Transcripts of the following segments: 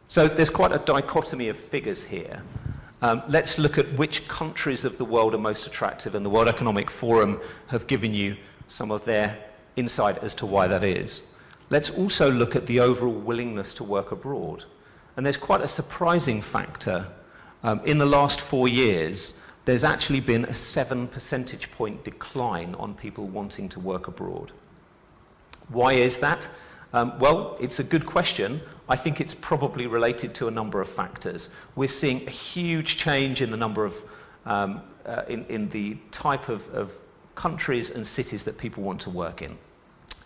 So there's quite a dichotomy of figures here. Let's look at which countries of the world are most attractive, and the World Economic Forum have given you some of their insight as to why that is. Let's also look at the overall willingness to work abroad. And there's quite a surprising factor. In the last 4 years, there's actually been a 7 percentage point decline on people wanting to work abroad. Why is that? Well, it's a good question. I think it's probably related to a number of factors. We're seeing a huge change in the number of, in the type of countries and cities that people want to work in.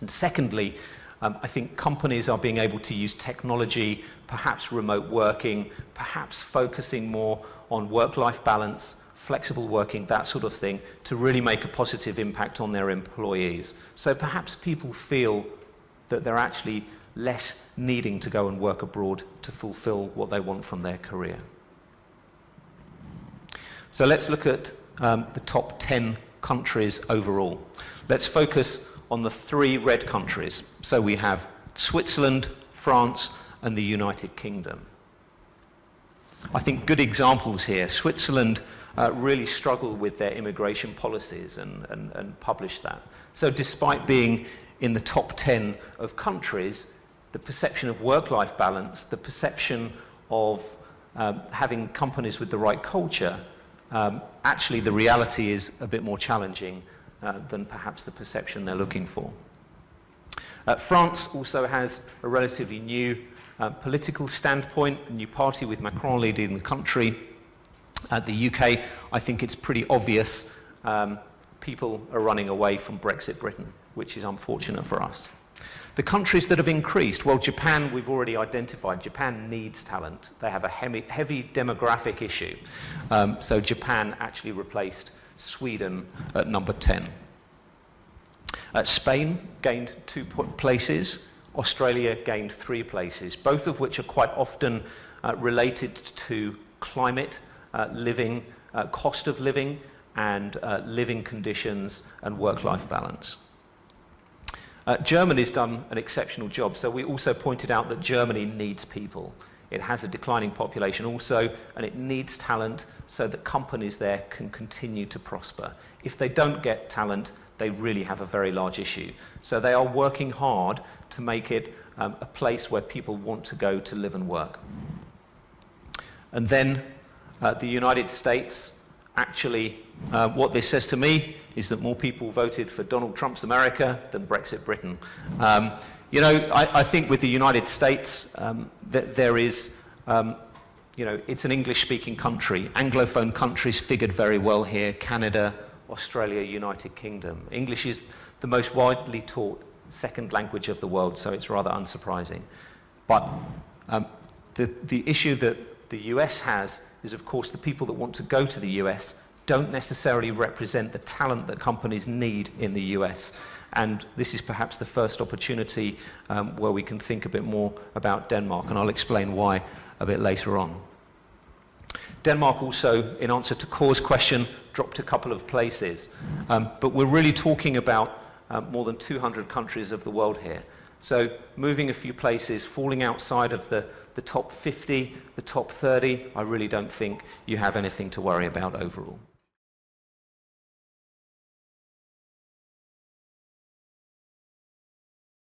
And secondly, I think companies are being able to use technology, perhaps remote working, perhaps focusing more on work-life balance, flexible working, that sort of thing, to really make a positive impact on their employees. So perhaps people feel that they're actually less needing to go and work abroad to fulfill what they want from their career. So let's look at the top 10 countries overall. Let's focus on the 3 red countries. So we have Switzerland, France, and the United Kingdom. I think good examples here. Switzerland really struggled with their immigration policies and published that. So despite being in the top 10 of countries, the perception of work-life balance, the perception of having companies with the right culture, actually the reality is a bit more challenging than perhaps the perception they're looking for. France also has a relatively new political standpoint, a new party with Macron leading the country. The UK, I think it's pretty obvious people are running away from Brexit Britain, which is unfortunate for us. The countries that have increased, well, Japan, we've already identified. Japan needs talent. They have a heavy demographic issue. So Japan actually replaced Sweden at number 10. Spain gained 2 places. Australia gained 3 places, both of which are quite often related to climate, living, cost of living, and living conditions and work-life balance. Germany's done an exceptional job, so we also pointed out that Germany needs people. It has a declining population also, and it needs talent so that companies there can continue to prosper. If they don't get talent, they really have a very large issue. So they are working hard to make it a place where people want to go to live and work. And then the United States, actually, what this says to me is that more people voted for Donald Trump's America than Brexit Britain. You know, I think with the United States, that there is, you know, it's an English-speaking country. Anglophone countries figured very well here: Canada, Australia, United Kingdom. English is the most widely taught second language of the world, so it's rather unsurprising. But the issue that the US has is, of course, the people that want to go to the US don't necessarily represent the talent that companies need in the US. And this is perhaps the first opportunity where we can think a bit more about Denmark, and I'll explain why a bit later on. Denmark also, in answer to Core's question, dropped a couple of places. But we're really talking about more than 200 countries of the world here. So moving a few places, falling outside of the top 50, the top 30, I really don't think you have anything to worry about overall.